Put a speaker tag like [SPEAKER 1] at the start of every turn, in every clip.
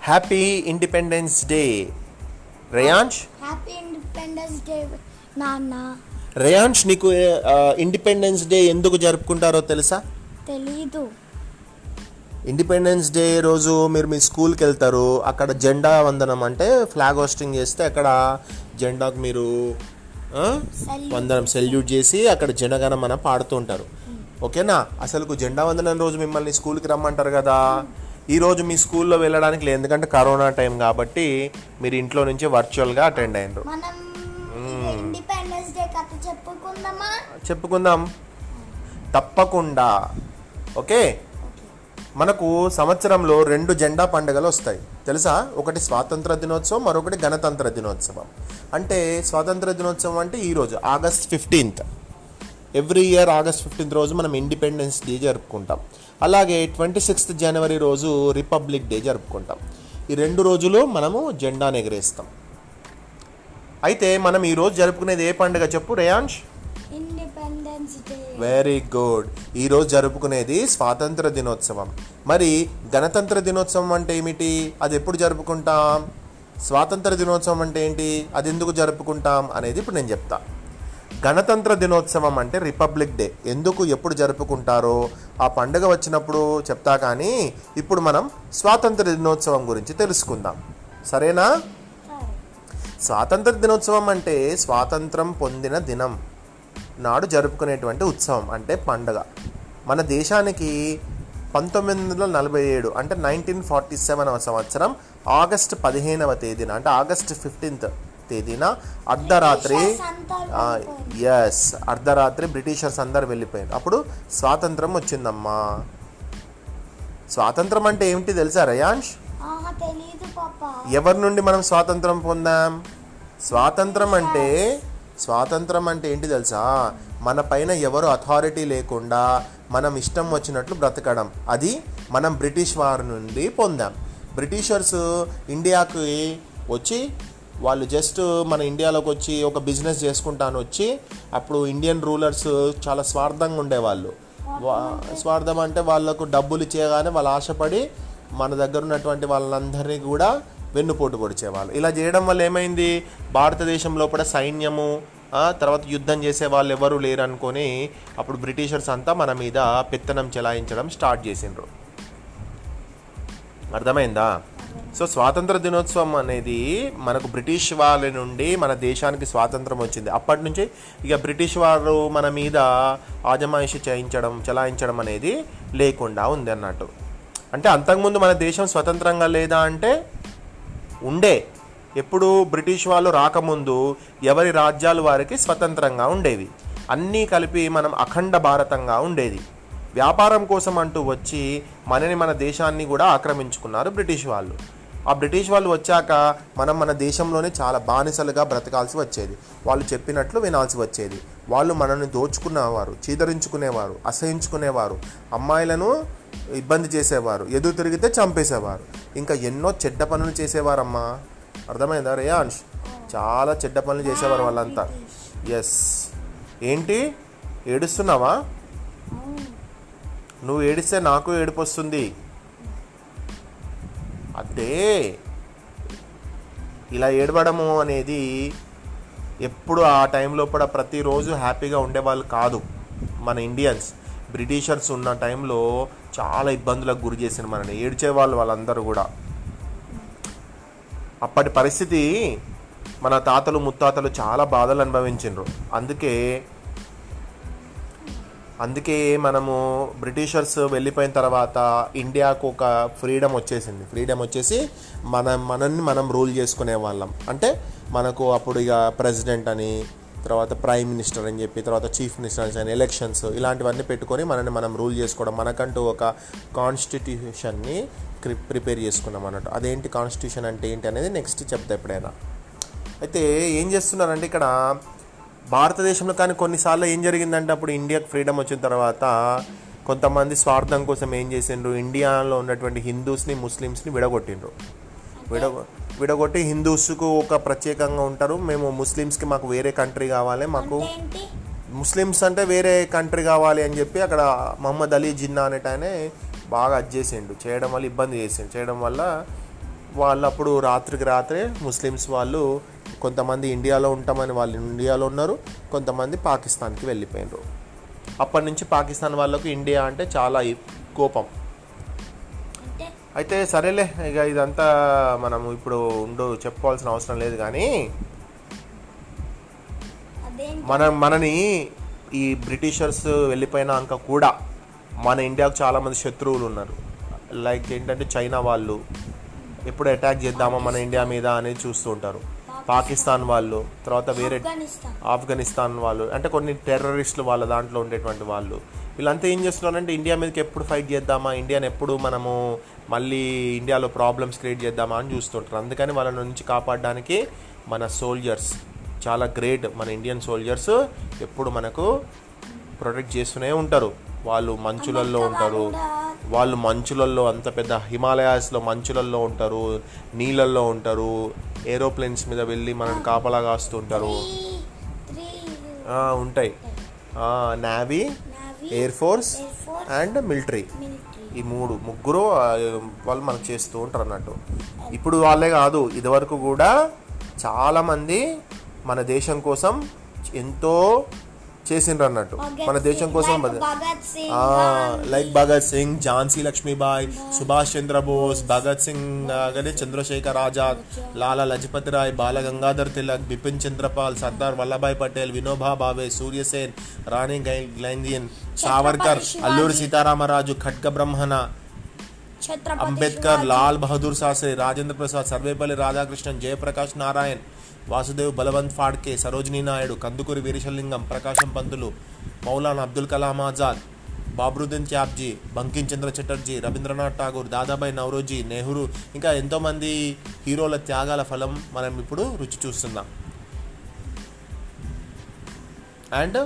[SPEAKER 1] Happy independence day Reyansh.
[SPEAKER 2] Happy independence day నాన్న.
[SPEAKER 1] రేయాంష్, నీకు independence day ఎందుకు జరుపుకుంటారో తెలుసా?
[SPEAKER 2] తెలీదు.
[SPEAKER 1] ఇండిపెండెన్స్ డే రోజు మీరు మీ స్కూల్కి వెళ్తారు, అక్కడ జెండా వందనం అంటే ఫ్లాగ్ హోస్టింగ్ చేస్తే అక్కడ జెండాకు మీరు వందనం సెల్యూట్ చేసి అక్కడ జనగణమన పాడుతూ ఉంటారు. ఓకేనా? అసలు జెండా వందనం రోజు మిమ్మల్ని స్కూల్కి రమ్మంటారు కదా. ఈరోజు మీ స్కూల్లో వెళ్ళడానికి లేదు, ఎందుకంటే కరోనా టైం కాబట్టి మీరు ఇంట్లో నుంచి వర్చువల్గా అటెండ్ అయ్యారు.
[SPEAKER 2] ఇండిపెండెన్స్ డే కథ చెప్పుకుందామా?
[SPEAKER 1] చెప్పుకుందాం తప్పకుండా. ఓకే, మనకు సంవత్సరంలో 2 జెండా పండుగలు వస్తాయి తెలుసా? ఒకటి స్వాతంత్ర దినోత్సవం, మరొకటి గణతంత్ర దినోత్సవం. అంటే స్వాతంత్ర దినోత్సవం అంటే ఈరోజు August 15th. Every year August 15th రోజు మనం ఇండిపెండెన్స్ డే జరుపుకుంటాం. అలాగే 26th జనవరి రోజు రిపబ్లిక్ డే జరుపుకుంటాం. ఈ 2 రోజులు మనము జెండాను ఎగరేస్తాం. అయితే మనం ఈరోజు జరుపుకునేది ఏ పండుగ చెప్పు Reyansh?
[SPEAKER 2] Independence day.
[SPEAKER 1] Very good. ఈరోజు జరుపుకునేది స్వాతంత్ర దినోత్సవం. మరి గణతంత్ర దినోత్సవం అంటే ఏమిటి? అది ఎప్పుడు జరుపుకుంటాం? స్వాతంత్ర దినోత్సవం అంటే ఏంటి? అది ఎందుకు జరుపుకుంటాం అనేది ఇప్పుడు నేను చెప్తా. గణతంత్ర దినోత్సవం అంటే రిపబ్లిక్ డే. ఎందుకు ఎప్పుడు జరుపుకుంటారో ఆ పండుగ వచ్చినప్పుడు చెప్తా, కానీ ఇప్పుడు మనం స్వాతంత్ర దినోత్సవం గురించి తెలుసుకుందాం. సరేనా? స్వాతంత్ర దినోత్సవం అంటే స్వాతంత్రం పొందిన దినం నాడు జరుపుకునేటువంటి ఉత్సవం అంటే పండుగ. మన దేశానికి 1947 అంటే 1947 సంవత్సరం ఆగస్టు 15వ తేదీన అంటే August 15th తేదీన అర్ధరాత్రి అర్ధరాత్రి బ్రిటిషర్స్ అందరు వెళ్ళిపోయారు. అప్పుడు స్వాతంత్రం వచ్చిందమ్మా. స్వాతంత్రం అంటే ఏమిటి తెలుసా రేయాంష్? ఎవరి నుండి మనం స్వాతంత్రం పొందాం? స్వాతంత్రం అంటే ఏంటి తెలుసా? మన పైన ఎవరు అథారిటీ లేకుండా మనం ఇష్టం వచ్చినట్లు బ్రతకడం. అది మనం బ్రిటిష్ వారి నుండి పొందాం. బ్రిటిషర్స్ ఇండియాకి వచ్చి వాళ్ళు జస్ట్ మన ఇండియాలోకి వచ్చి ఒక బిజినెస్ చేసుకుంటాను వచ్చి, అప్పుడు ఇండియన్ రూలర్స్ చాలా స్వార్థంగా ఉండేవాళ్ళు. స్వార్థం అంటే వాళ్ళకు డబ్బులు ఇచ్చేయగానే వాళ్ళు ఆశపడి మన దగ్గర ఉన్నటువంటి వాళ్ళందరినీ కూడా వెన్నుపోటు పొడిచేవాళ్ళు. ఇలా చేయడం వల్ల ఏమైంది? భారతదేశం లోపల సైన్యము తర్వాత యుద్ధం చేసే వాళ్ళు ఎవరు లేరు అనుకొని అప్పుడు బ్రిటిషర్స్ అంతా మన మీద పెత్తనం చెలాయించడం స్టార్ట్ చేసిండ్రు. అర్థమైందా? సో స్వాతంత్ర దినోత్సవం అనేది మనకు బ్రిటిష్ వాళ్ళ నుండి మన దేశానికి స్వాతంత్రం వచ్చింది. అప్పటి నుంచి ఇక బ్రిటిష్ వారు మన మీద ఆజమాయిషి చెలాయించడం అనేది లేకుండా ఉంది అన్నట్టు. అంటే అంతకుముందు మన దేశం స్వతంత్రంగా లేదా అంటే ఉండే. ఎప్పుడు బ్రిటిష్ వాళ్ళు రాకముందు ఎవరి రాజ్యాలు వారికి స్వతంత్రంగా ఉండేవి. అన్నీ కలిపి మనం అఖండ భారతంగా ఉండేది. వ్యాపారం కోసం అంటూ వచ్చి మన దేశాన్ని కూడా ఆక్రమించుకున్నారు బ్రిటిష్ వాళ్ళు. ఆ బ్రిటిష్ వాళ్ళు వచ్చాక మన దేశంలోనే చాలా బానిసలుగా బ్రతకాల్సి వచ్చేది. వాళ్ళు చెప్పినట్లు వినాల్సి వచ్చేది. వాళ్ళు మనల్ని దోచుకునేవారు, చీదరించుకునేవారు, అసహించుకునేవారు, అమ్మాయిలను ఇబ్బంది చేసేవారు, ఎదురు తిరిగితే చంపేసేవారు, ఇంకా ఎన్నో చెడ్డ పనులు చేసేవారమ్మా. అర్థమైందా రేయాంష్? చాలా చెడ్డ పనులు చేసేవారు వాళ్ళంతా. ఎస్. ఏంటి ఏడుస్తున్నావా? నువ్వు ఏడిస్తే నాకు ఏడుపు వస్తుంది. అదే ఇలా ఏడవడము అనేది ఎప్పుడు ఆ టైంలో కూడా ప్రతిరోజు హ్యాపీగా ఉండేవాళ్ళు కాదు మన ఇండియన్స్. బ్రిటిషర్స్ ఉన్న టైంలో చాలా ఇబ్బందులకు గురి చేసిన మనని ఏడ్చేవాళ్ళు వాళ్ళందరూ కూడా. అప్పటి పరిస్థితి మన తాతలు ముత్తాతలు చాలా బాధలు అనుభవించిండ్రు. అందుకే మనము బ్రిటిషర్స్ వెళ్ళిపోయిన తర్వాత ఇండియాకు ఒక ఫ్రీడమ్ వచ్చేసి మనల్ని మనం రూల్ చేసుకునే వాళ్ళం. అంటే మనకు అప్పుడు ఇక ప్రెసిడెంట్ అని, తర్వాత ప్రైమ్ మినిస్టర్ అని చెప్పి, తర్వాత చీఫ్ మినిస్టర్స్ అని, ఎలక్షన్స్ ఇలాంటివన్నీ పెట్టుకొని మనల్ని మనం రూల్ చేసుకోవడం. మనకంటూ ఒక కాన్స్టిట్యూషన్ని ప్రిపేర్ చేసుకున్నాం అన్నట్టు. అదేంటి కాన్స్టిట్యూషన్ అంటే ఏంటి అనేది నెక్స్ట్ చెప్తా ఎప్పుడైనా. అయితే ఏం చేస్తున్నారంటే ఇక్కడ భారతదేశంలో కానీ కొన్నిసార్లు ఏం జరిగిందంటే అప్పుడు ఇండియాకి ఫ్రీడమ్ వచ్చిన తర్వాత కొంతమంది స్వార్థం కోసం ఏం చేసిండ్రు, ఇండియాలో ఉన్నటువంటి హిందూస్ని ముస్లిమ్స్ని విడగొట్టి హిందూస్కు ఒక ప్రత్యేకంగా ఉంటారు, మేము ముస్లిమ్స్కి మాకు వేరే కంట్రీ కావాలి, మాకు ముస్లిమ్స్ అంటే వేరే కంట్రీ కావాలి అని చెప్పి అక్కడ మహమ్మద్ అలీ జిన్నా అనేట ఆయన బాగా చేయడం వల్ల ఇబ్బంది చేయడం వల్ల వాళ్ళు అప్పుడు రాత్రికి రాత్రే ముస్లిమ్స్ వాళ్ళు కొంతమంది ఇండియాలో ఉంటామని వాళ్ళు ఇండియాలో ఉన్నారు, కొంతమంది పాకిస్తాన్కి వెళ్ళిపోయినారు. అప్పటి నుంచి పాకిస్తాన్ వాళ్ళకు ఇండియా అంటే చాలా కోపం.
[SPEAKER 2] అంటే
[SPEAKER 1] అయితే సరేలే, ఇక ఇదంతా మనము ఇప్పుడు చెప్పుకోవాల్సిన అవసరం లేదు. కానీ
[SPEAKER 2] అదేంటి
[SPEAKER 1] మనని ఈ బ్రిటిషర్స్ వెళ్ళిపోయినాక కూడా మన ఇండియాకు చాలామంది శత్రువులు ఉన్నారు. లైక్ ఏంటంటే చైనా వాళ్ళు ఎప్పుడు అటాక్ చేద్దామా మన ఇండియా మీద అనేది చూస్తూ ఉంటారు. పాకిస్తాన్ వాళ్ళు, తర్వాత వేరే ఆఫ్ఘనిస్తాన్ వాళ్ళు, అంటే కొన్ని టెర్రరిస్టులు వాళ్ళ దాంట్లో ఉండేటువంటి వాళ్ళు, వీళ్ళంతా ఏం చేస్తున్నారంటే ఇండియా మీదకి ఎప్పుడు ఫైట్ చేద్దామా, ఇండియాని ఎప్పుడు మనము మళ్ళీ ఇండియాలో ప్రాబ్లమ్స్ క్రియేట్ చేద్దామా అని చూస్తుంటారు. అందుకని వాళ్ళ నుంచి కాపాడడానికి మన సోల్జర్స్ చాలా గ్రేట్. మన ఇండియన్ సోల్జర్స్ ఎప్పుడు మనకు ప్రొటెక్ట్ చేస్తూనే ఉంటారు. వాళ్ళు మంచులలో ఉంటారు, వాళ్ళు మంచులలో అంత పెద్ద హిమాలయాస్లో మంచులలో ఉంటారు, నీళ్ళల్లో ఉంటారు, ఏరోప్లేన్స్ మీద వెళ్ళి మనల్ని కాపలా కాస్తుంటారు. ఉంటాయి navy, air force and military. ఈ ముగ్గురు వాళ్ళు మనకు చేస్తూ ఉంటారు అన్నట్టు. ఇప్పుడు వాళ్ళే కాదు, ఇదివరకు కూడా చాలామంది మన దేశం కోసం ఎంతో చేసిండ్రు అన్నట్టు. మన దేశం కోసం లైక్ భగత్ సింగ్, ఝాన్సీ లక్ష్మీబాయి, సుభాష్ చంద్రబోస్, భగత్ సింగ్ గానే చంద్రశేఖర్ ఆజాద్, లాలా లజపతి రాయ్, బాల గంగాధర్ తిలక్, బిపిన్ చంద్రపాల్, సర్దార్ వల్లభాయ్ పటేల్, వినోబా భావే, సూర్యసేన్, రాణి గైందియన్, సావర్కర్, అల్లూరి సీతారామరాజు, ఖడ్గ బ్రహ్మణ, అంబేద్కర్, లాల్ బహదూర్ శాస్త్రి, రాజేంద్ర ప్రసాద్, సర్వేపల్లి రాధాకృష్ణన్, జయప్రకాష్ నారాయణ్, వాసుదేవ్ బలవంత్ ఫాడ్కే, సరోజినీ నాయుడు, కందుకూరి వీరేశలింగం, ప్రకాశం పంతులు, మౌలానా అబ్దుల్ కలాం ఆజాద్, బాబ్రుద్దీన్ త్యాబ్జీ, బంకిం చంద్ర చటర్జీ, రవీంద్రనాథ్ ఠాగూర్, దాదాబాయి నౌరోజీ, నెహ్రూ, ఇంకా ఎంతోమంది హీరోల త్యాగాల ఫలం మనం ఇప్పుడు రుచి చూస్తున్నాం. అండ్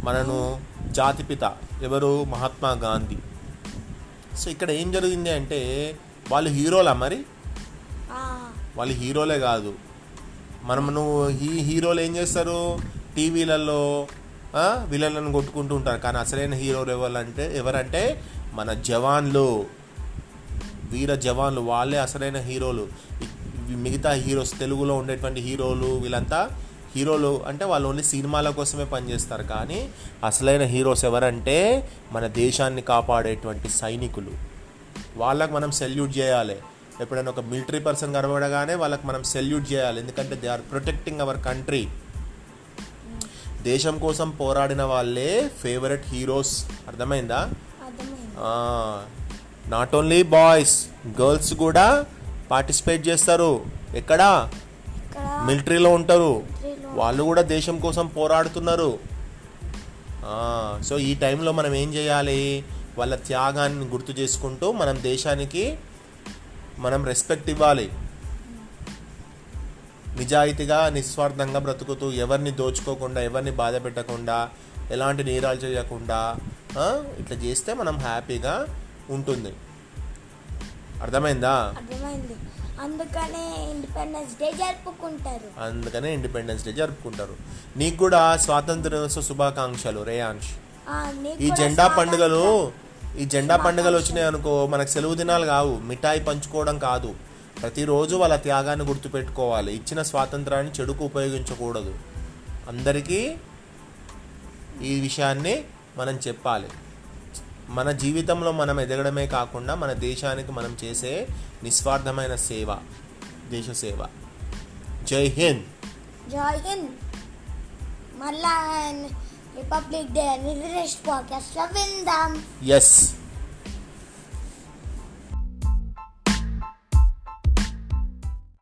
[SPEAKER 1] మనను జాతిపిత ఎవరు? మహాత్మా గాంధీ. సో ఇక్కడ ఏం జరిగింది అంటే వాళ్ళు హీరోలా? మరి వాళ్ళు హీరోలే కాదు. నువ్వు హీరోలు ఏం చేస్తారు? టీవీలలో విలన్లను కొట్టుకుంటూ ఉంటారు. కానీ అసలైన హీరోలు ఎవరంటే మన జవాన్లు, వీర జవాన్లు. వాళ్ళే అసలైన హీరోలు. మిగతా హీరోస్, తెలుగులో ఉండేటువంటి హీరోలు, వీళ్ళంతా హీరోలు అంటే వాళ్ళు ఓన్లీ సినిమాల కోసమే పనిచేస్తారు. కానీ అసలైన హీరోస్ ఎవరంటే మన దేశాన్ని కాపాడేటువంటి సైనికులు. వాళ్ళకు మనం సెల్యూట్ చేయాలి. ఎప్పుడైనా ఒక మిలిటరీ పర్సన్ కనబడగానే వాళ్ళకి మనం సెల్యూట్ చేయాలి. ఎందుకంటే they are protecting our country. దేశం కోసం పోరాడిన వాళ్ళే ఫేవరెట్ హీరోస్. అర్థమైందా? నాట్ ఓన్లీ బాయ్స్, గర్ల్స్ కూడా పార్టిసిపేట్ చేస్తారు. ఎక్కడ? మిలిటరీలో ఉంటారు. వాళ్ళు కూడా దేశం కోసం పోరాడుతున్నారు. సో ఈ టైంలో మనం ఏం చేయాలి? వాళ్ళ త్యాగాన్ని గుర్తు చేసుకుంటూ మనం దేశానికి మనం రెస్పెక్ట్ ఇవ్వాలి. నిజాయితీగా, నిస్వార్థంగా బ్రతుకుతూ, ఎవరిని దోచుకోకుండా, ఎవరిని బాధ పెట్టకుండా, ఎలాంటి నేరాలు చేయకుండా ఇట్లా చేస్తే మనం హ్యాపీగా ఉంటుంది. అర్థమైందా?
[SPEAKER 2] అందుకనే ఇండిపెండెన్స్ డే జరుపుకుంటారు.
[SPEAKER 1] నీకు కూడా స్వాతంత్ర దినోత్సవ శుభాకాంక్షలు రేయాంష్. ఈ జెండా పండుగలు వచ్చినాయి అనుకో, మనకు సెలవు దినాలు కావు, మిఠాయి పంచుకోవడం కాదు. ప్రతిరోజు వాళ్ళ త్యాగాన్ని గుర్తుపెట్టుకోవాలి. ఇచ్చిన స్వాతంత్రాన్ని చెడుకు ఉపయోగించకూడదు. అందరికీ ఈ విషయాన్ని మనం చెప్పాలి. మన జీవితంలో మనం ఎదగడమే కాకుండా మన దేశానికి మనం చేసే నిస్వార్థమైన సేవ, దేశ సేవ. జై హింద్.
[SPEAKER 2] మళ్ళా రిపబ్లిక్ డే నెక్స్ట్ పాడ్కాస్ట్లో విందాం.
[SPEAKER 1] ఎస్.